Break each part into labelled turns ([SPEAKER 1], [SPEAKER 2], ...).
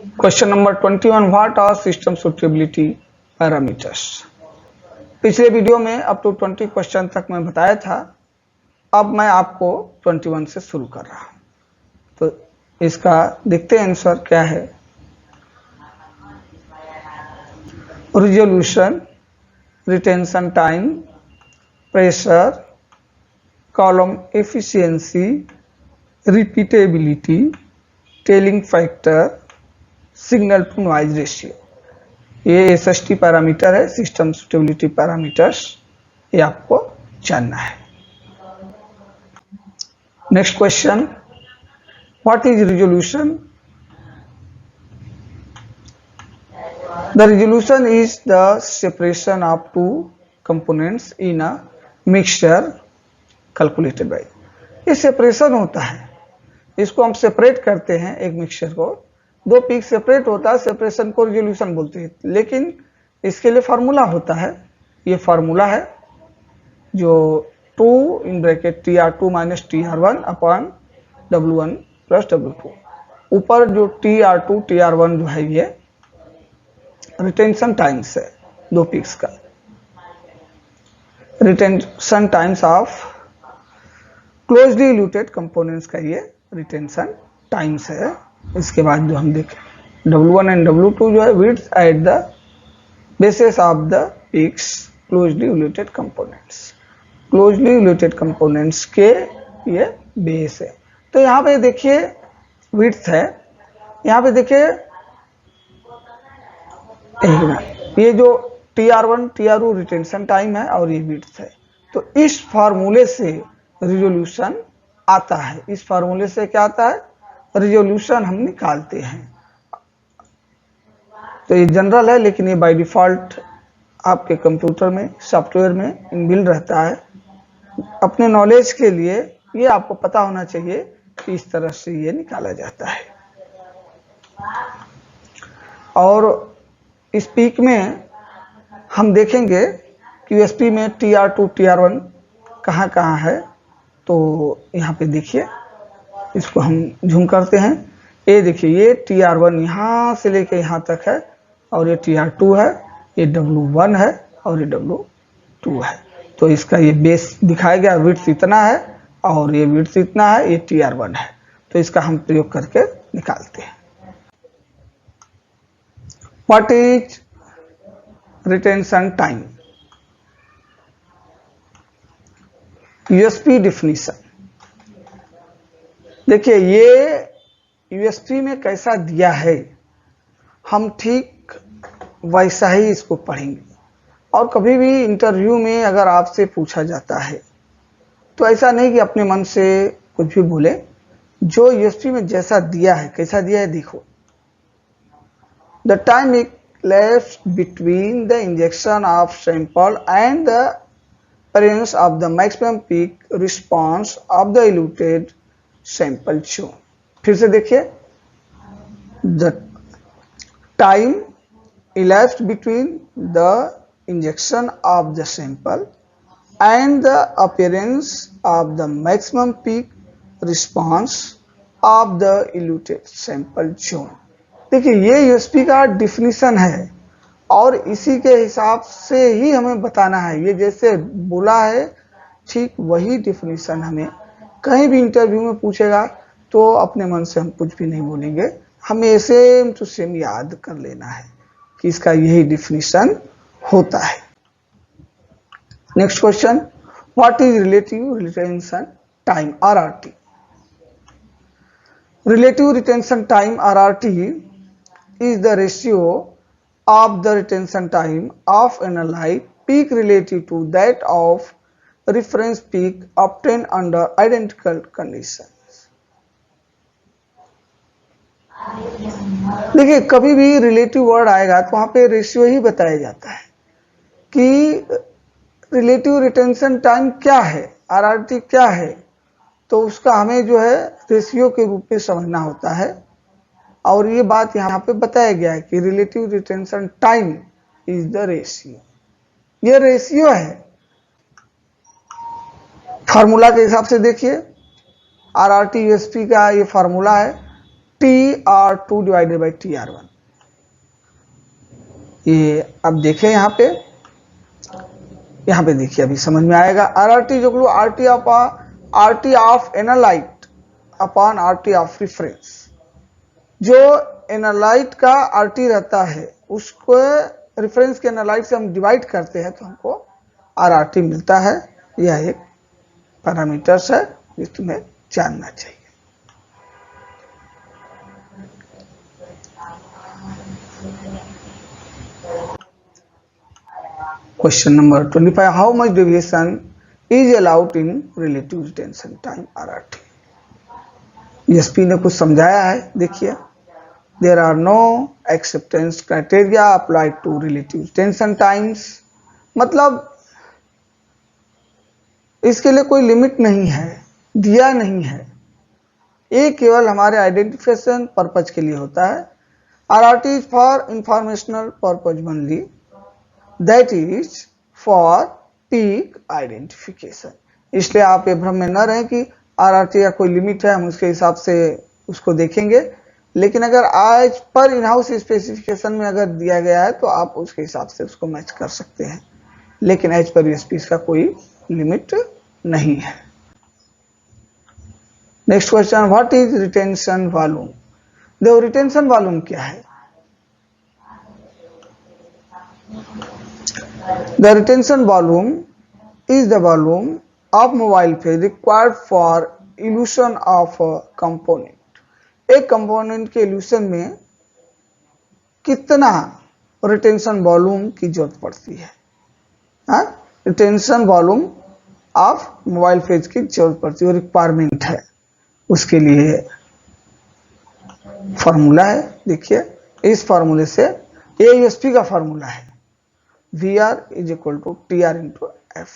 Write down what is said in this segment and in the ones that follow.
[SPEAKER 1] Question number 21, what are system suitability parameters. पिछले video में up to 20 question तक मैं बताया था, अब मैं आपको 21 से शुरू कर रहा हूं। तो इसका देखते हैं आंसर क्या है। Resolution, retention time, pressure, column efficiency, repeatability, tailing factor, signal to noise ratio, ये SST पैरामीटर है, सिस्टम सुटेबिलिटी पैरामीटर्स, ये आपको जानना है। Next question, what is resolution? The resolution is the separation of two components in a mixture calculated by. ये separation होता है, इसको हम सेपरेट करते हैं। एक मिक्सचर को दो पीक सेपरेट होता है, सेपरेशन को रिजोल्यूशन बोलते हैं। लेकिन इसके लिए फार्मूला होता है, ये फार्मूला है जो 2 in bracket TR2 minus TR1 upon W1 plus W2। ऊपर जो TR2 TR1 जो है ये रिटेंशन टाइम्स है, दो पीक्स का retention times of closely eluted components का ये रिटेंशन टाइम्स है। इसके बाद जो हम देखें W1 एंड W2 जो है width at the basis of the peaks closely related components, closely related components के ये बेस है। तो यहाँ पे देखिए विड्थ है, यहाँ पे देखिए ये जो TR1 TR2 रिटेंशन टाइम है और ये विड्थ है। तो इस फार्मूले से रिजोल्यूशन आता है, इस फार्मूले से क्या आता है, रिजोल्यूशन हम निकालते हैं। तो ये जनरल है, लेकिन ये बाय डिफॉल्ट आपके कंप्यूटर में सॉफ्टवेयर में इनबिल्ट रहता है। अपने नॉलेज के लिए ये आपको पता होना चाहिए कि इस तरह से ये निकाला जाता है। और इस पीक में हम देखेंगे कि USP में TR2 TR1 कहाँ कहाँ है। तो यहाँ पे देखिए, इसको हम झूम करते हैं। ये देखिए, ये TR1 यहाँ से लेके यहाँ तक है, और ये TR2 है, ये W1 है और ये W2 है। तो इसका ये बेस दिखाया गया, विड्थ इतना है और ये विड्थ इतना है, ये TR1 है। तो इसका हम प्रयोग करके निकालते हैं। What is retention time? USP definition देखिए, ये USP में कैसा दिया है, हम ठीक वैसा ही इसको पढ़ेंगे। और कभी भी इंटरव्यू में अगर आपसे पूछा जाता है तो ऐसा नहीं कि अपने मन से कुछ भी बोले, जो USP में जैसा दिया है, कैसा दिया है देखो। The time elapsed between the injection of sample and the appearance of the maximum peak response of the eluted sample चो। फिर से देखिए, the time elapsed between the injection of the sample and the appearance of the maximum peak response of the eluted sample zone। देखिए, ये USP का definition है और इसी के हिसाब से ही हमें बताना है। ये जैसे बोला है ठीक वही डिफिनीशन हमें कहीं भी इंटरव्यू में पूछेगा तो अपने मन से हम कुछ भी नहीं बोलेंगे, हमें सेम टू सेम याद कर लेना है कि इसका यही डिफिनीशन होता है। Next question, what is relative retention time RRT? Relative retention time RRT is the ratio of the retention time of analyte peak relative to that of reference peak obtained under identical conditions। देखिए, कभी भी relative word आएगा तो वहां पे ratio ही बताया जाता है कि रिलेटिव रिटेंशन टाइम क्या है, RRT क्या है। तो उसका हमें जो है रेशियो के रूप में समझना होता है। और ये बात यहाँ पे बताया गया है कि relative retention time is the ratio, ये रेशियो है। फार्मूला के हिसाब से देखिए, RRT USP का ये फार्मूला है, TR2 डिवाइडेड बाई TR1। ये अब देखें यहाँ पे देखिए, अभी समझ में आएगा। RRT जो RT of analyte upon RT of reference. जो एनालाइट का RT रहता है उसको रेफरेंस के एनालाइट से हम डिवाइड करते हैं तो हमको RRT मिलता है। यह एक पैरामीटर्स है जो तुम्हें जानना चाहिए। Question number 25, how much deviation is allowed in relative retention time RRT। ESP ने कुछ समझाया है, देखिए। There are no acceptance criteria applied to relative retention times, मतलब इसके लिए कोई लिमिट नहीं है, दिया नहीं है। ये केवल हमारे आइडेंटिफिकेशन पर्पज के लिए होता है। RRT is for informational purpose only, that is for peak identification. इसलिए आप ये भ्रम में न रहें कि RRT का कोई लिमिट है, हम उसके हिसाब से उसको देखेंगे। लेकिन अगर आज पर इन हाउस स्पेसिफिकेशन में अगर दिया गया है तो आप उसके हिसाब से उसको मैच कर सकते हैं, लेकिन एज पर ESP का कोई लिमिट नहीं है। Next question, what is retention volume. देखो रिटेंशन वॉल्यूम क्या है। The retention volume is the volume of mobile phase required for evolution of component. एक कंपोनेंट के इल्यूशन में कितना रिटेंशन वॉल्यूम की जरूरत पड़ती है। Retention volume of mobile phase की जरूरत पड़ती है, रिक्वायरमेंट है। उसके लिए फॉर्मूला है, देखिए। इस फॉर्मूले से ये ESP का फॉर्मूला है, VR is equal to TR into F।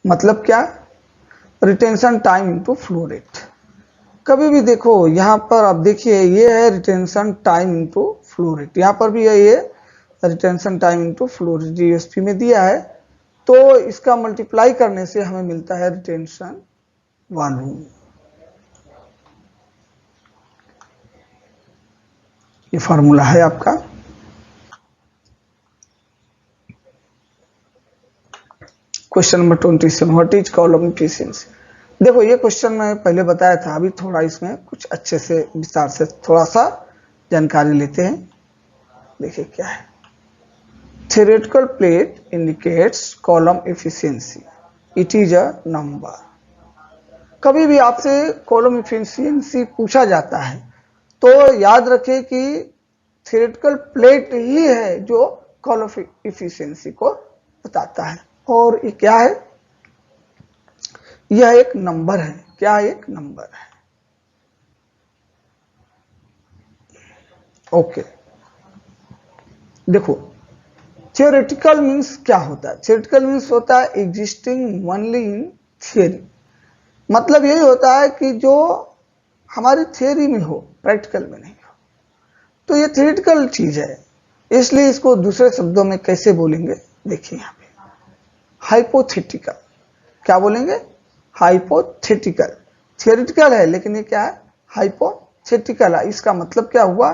[SPEAKER 1] मतलब क्या, retention time into flow rate. कभी भी देखो यहां पर आप देखिए, ये है retention time into flow rate, यहां पर भी है ये retention time into flow rate ESP में दिया है। तो इसका मल्टीप्लाई करने से हमें मिलता है रिटेंशन वॉल्यूम। ये फॉर्मूला है आपका। Question number 27, what is column efficiency. देखो ये क्वेश्चन मैं पहले बताया था, अभी थोड़ा इसमें कुछ अच्छे से विस्तार से थोड़ा सा जानकारी लेते हैं। देखिए क्या है। Theoretical plate indicates column efficiency. It is a number. कभी भी आपसे कॉलम एफिशिएंसी पूछा जाता है तो याद रखें कि थियोरेटिकल प्लेट ही है जो कॉलम एफिशिएंसी को बताता है। और ये क्या है, यह एक नंबर है। क्या एक नंबर है, ओके। देखो थियोरेटिकल मीन्स क्या होता है। थियोरेटिकल मीन्स होता है एग्जिस्टिंग ओनली इन थियरी। मतलब यही होता है कि जो हमारी थियरी में हो, प्रैक्टिकल में नहीं हो। तो ये थियोरेटिकल चीज है, इसलिए इसको दूसरे शब्दों में कैसे बोलेंगे, देखिए यहाँ पे हाइपोथेटिकल। क्या बोलेंगे, हाइपोथेटिकल। थियोरेटिकल है लेकिन ये क्या है, हाइपोथेटिकल है। इसका मतलब क्या हुआ,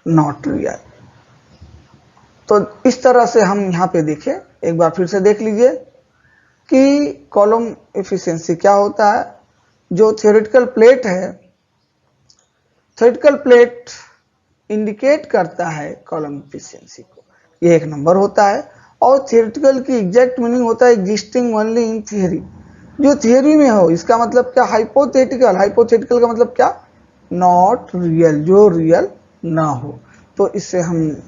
[SPEAKER 1] नॉट रियल। तो इस तरह से हम यहाँ पे देखें, एक बार फिर से देख लीजिए कि कॉलम एफिशिएंसी क्या होता है। जो थियोरेटिकल प्लेट है, थियोरेटिकल प्लेट इंडिकेट करता है कॉलम एफिशिएंसी को, ये एक नंबर होता है। और थियोरेटिकल की एग्जैक्ट मीनिंग होता है एग्जिस्टिंग ओनली इन थियरी, जो थियरी में हो। इसका मतलब क्या, हाइपोथेटिकल। हाइपोथेटिकल का मतलब क्या, नॉट रियल, जो रियल ना हो। तो इससे हम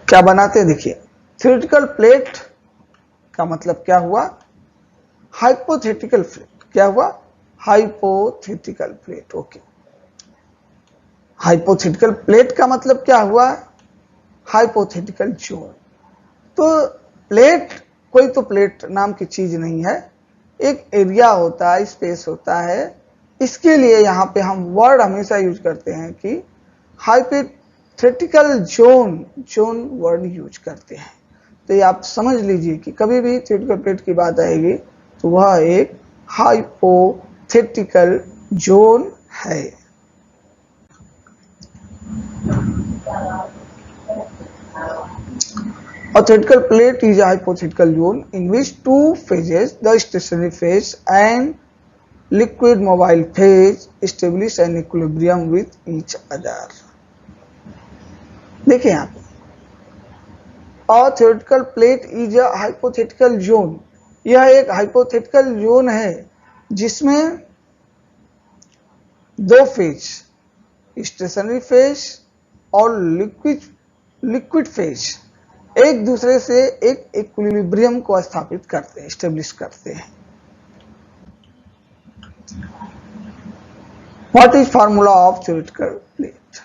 [SPEAKER 1] क्या बनाते हैं, देखिए थियोरेटिकल प्लेट का मतलब क्या हुआ, हाइपोथेटिकल प्लेट। क्या हुआ, hypothetical plate, okay. Hypothetical plate का मतलब क्या हुआ, हाइपोथेटिकल जोन। तो प्लेट कोई तो प्लेट नाम की चीज नहीं है, एक एरिया होता है, स्पेस होता है। इसके लिए यहाँ पे हम वर्ड हमेशा यूज करते हैं कि hypothetical zone, zone word use करते हैं। तो ये आप समझ लीजिए कि कभी भी थियोरेटिकल प्लेट की बात आएगी तो वह एक हाइपोथेटिकल जोन है। A theoretical plate is a hypothetical zone in which two phases, the stationary phase and liquid mobile phase, establish an equilibrium with each other. देखिए यहाँ पे A theoretical plate is a hypothetical zone, यह एक hypothetical zone है जिसमें दो phase, stationary phase और liquid phase एक दूसरे से एक इक्विलिब्रियम को स्थापित करते हैं, स्टेब्लिश करते हैं। What is formula of theoretical plate?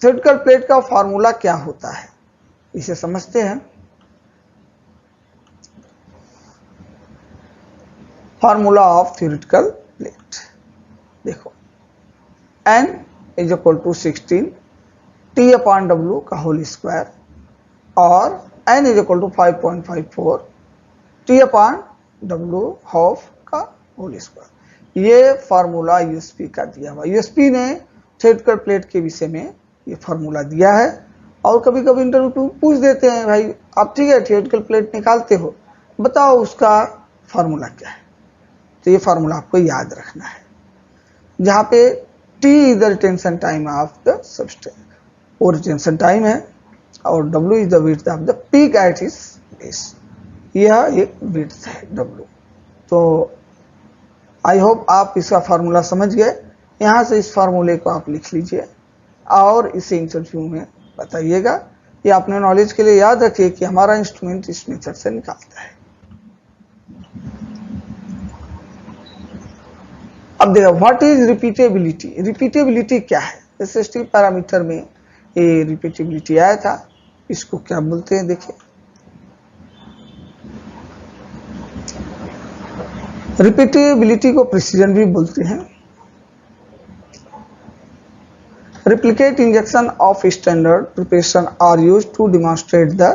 [SPEAKER 1] Theoretical plate का फार्मूला क्या होता है, इसे समझते हैं। फार्मूला ऑफ थ्योरेटिकल प्लेट देखो, n is equal to 16 T/W का होल स्क्वायर और n is equal to 5.54 T/W half का होल स्क्वायर। ये फार्मूला यूएसपी का दिया हुआ। यूएसपी ने थ्योरेटिकल प्लेट के विषय में ये फार्मूला दिया है। और कभी कभी इंटरव्यू पूछ देते हैं, भाई आप ठीक है थ्योरेटिकल प्लेट निकालते हो, बताओ उसका फार्मूला क्या है। तो ये फार्मूला आपको याद रखना है, जहाँ पे T is the retention time of the substance, वो रिटेंशन टाइम है, और W is the width of the peak at is base, यह एक विड्थ है W। तो आई होप आप इसका फार्मूला समझ गए। यहाँ से इस फार्मूले को आप लिख लीजिए और इसे इंटरव्यू में बताइएगा। ये अपने नॉलेज के लिए याद रखिए कि हमारा इंस्ट्रूमेंट इस मेथड से निकालता है। अब देखो व्हाट इज रिपीटेबिलिटी। रिपीटेबिलिटी क्या है? एसएसटी पैरामीटर में ये रिपीटेबिलिटी आया था, इसको क्या बोलते हैं देखिए। रिपीटेबिलिटी को प्रिसीजन भी बोलते हैं। Replicate injection of standard preparation are used to demonstrate the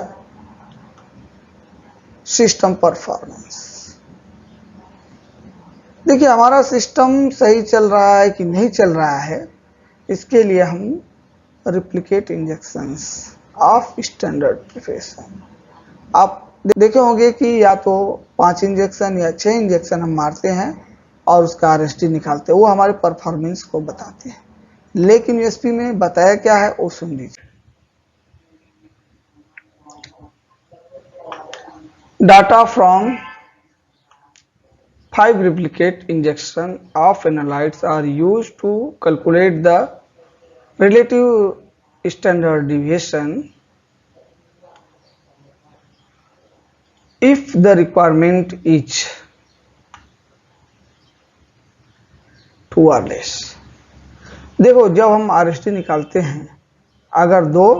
[SPEAKER 1] system performance. देखिए हमारा सिस्टम सही चल रहा है कि नहीं चल रहा है, इसके लिए हम replicate injections of standard preparation, आप देखे होंगे कि या तो 5 इंजेक्शन या 6 इंजेक्शन हम मारते हैं और उसका आरएसटी निकालते हैं, वो हमारे परफॉर्मेंस को बताते हैं। लेकिन यूएसपी में बताया क्या है वो सुन लीजिए। Data from 5 replicate injection of analytes are used to calculate the relative standard deviation if the requirement is 2 or less। देखो जब हम आरएसटी निकालते हैं, अगर 2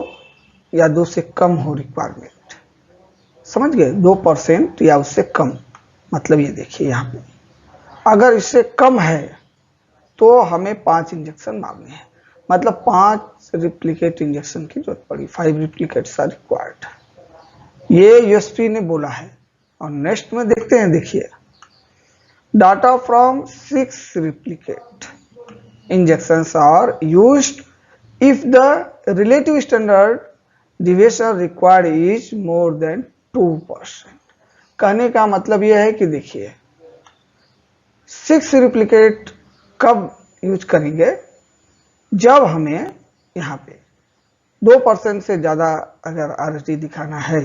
[SPEAKER 1] या 2 से कम हो रिक्वायरमेंट, समझ गए, 2% या उससे कम, मतलब ये देखिए यहाँ पे अगर इससे कम है तो हमें 5 इंजेक्शन मारने हैं, मतलब 5 रिप्लिकेट इंजेक्शन की जरूरत पड़ी। 5 रिप्लिकेट्स आर रिक्वायर्ड, ये यूएसपी ने बोला है। और नेक्स्ट में देखते हैं, देखिए data from 6 replicate injections are used if the relative standard deviation required is more than 2%। कहने का मतलब यह है कि देखिए 6 रिप्लिकेट कब यूज करेंगे, जब हमें यहाँ पे 2% से ज़्यादा अगर आरएसटी दिखाना है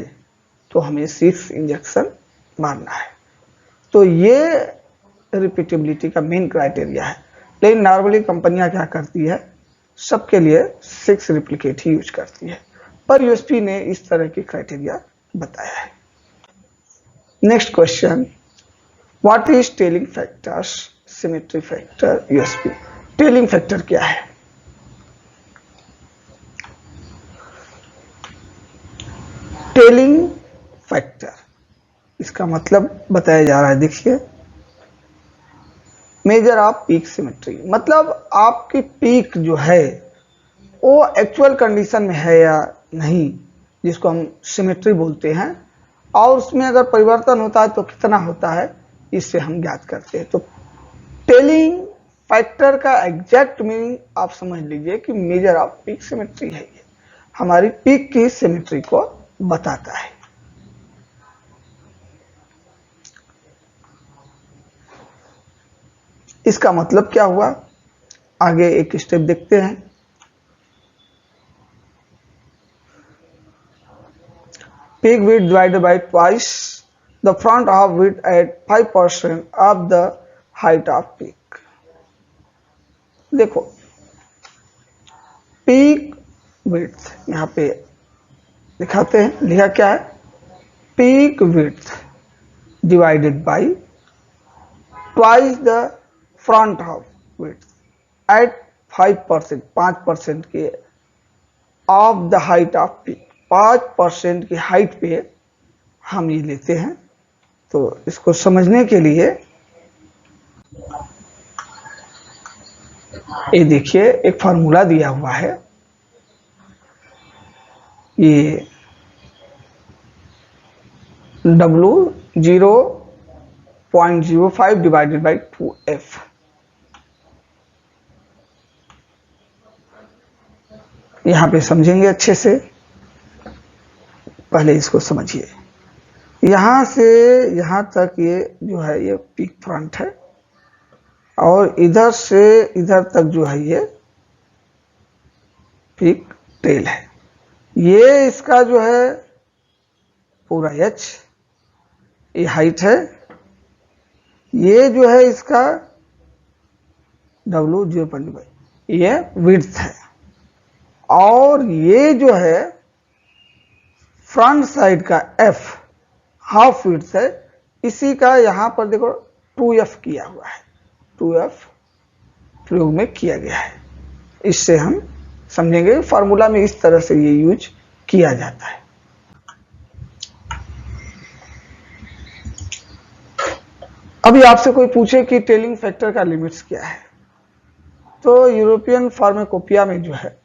[SPEAKER 1] तो हमें 6 इंजेक्शन मारना है। तो ये रिपीटेबिलिटी का मेन क्राइटेरिया है। लेकिन नॉर्मली कंपनियां क्या करती है, सबके लिए 6 रिप्लिकेट ही यूज करती है, पर यूएसपी ने इस तरह की क्राइटेरिया बताया है। Next question, what is telling factors, symmetry factor, USP. Telling factor क्या है? टेलिंग फैक्टर, इसका मतलब बताया जा रहा है, देखिए मेजर ऑफ पीक सिमेट्री, मतलब आपकी पीक जो है वो एक्चुअल कंडीशन में है या नहीं, जिसको हम सिमेट्री बोलते हैं, और उसमें अगर परिवर्तन होता है तो कितना होता है, इससे हम ज्ञात करते हैं। तो टेलिंग फैक्टर का एग्जैक्ट मीनिंग आप समझ लीजिए कि मेजर ऑफ पीक सिमेट्री है, ये हमारी पीक की सिमेट्री को बताता है। इसका मतलब क्या हुआ, आगे एक स्टेप देखते हैं। Peak width divided by twice the front half width at 5% of the height of peak। देखो पीक विड्थ यहाँ पे दिखाते हैं, लिखा क्या है, peak width divided by twice the front half width at 5%, 5% के of the height of peak, 5% की हाइट पे हम ये लेते हैं। तो इसको समझने के लिए ये देखिए एक फार्मूला दिया हुआ है, ये W 0.05 डिवाइडेड बाई 2F। यहां पे समझेंगे अच्छे से, पहले इसको समझिए। यहां से यहां तक ये जो है ये पीक फ्रंट है, और इधर से इधर तक जो है ये पीक टेल है। ये इसका जो है पूरा h, ये हाइट है, ये जो है इसका W 0.5, ये विड्थ है, और ये जो है फ्रंट साइड का F हाफ विड्थ है। इसी का यहां पर देखो 2F किया हुआ है, 2F प्रयोग में किया गया है। इससे हम समझेंगे फार्मूला में इस तरह से ये यूज किया जाता है। अभी आपसे कोई पूछे कि टेलिंग फैक्टर का लिमिट्स क्या है, तो यूरोपियन फार्माकोपिया में जो है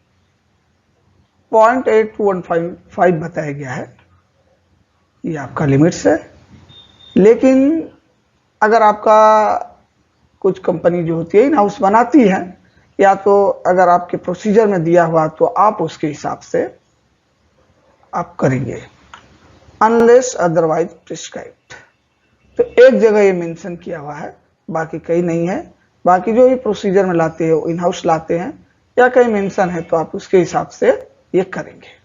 [SPEAKER 1] 0.8155 बताया गया है, ये आपका लिमिट्स है। लेकिन अगर आपका कुछ कंपनी जो होती है इन हाउस बनाती है, या तो अगर आपके प्रोसीजर में दिया हुआ तो आप उसके हिसाब से आप करेंगे, अनलेस अदरवाइज प्रिस्क्राइब्ड। तो एक जगह ये मेंशन किया हुआ है, बाकी कहीं नहीं है। बाकी जो भी प्रोसीजर में लाते हैं इन हाउस लाते हैं या कहीं मेंशन है, तो आप उसके हिसाब से ये करेंगे।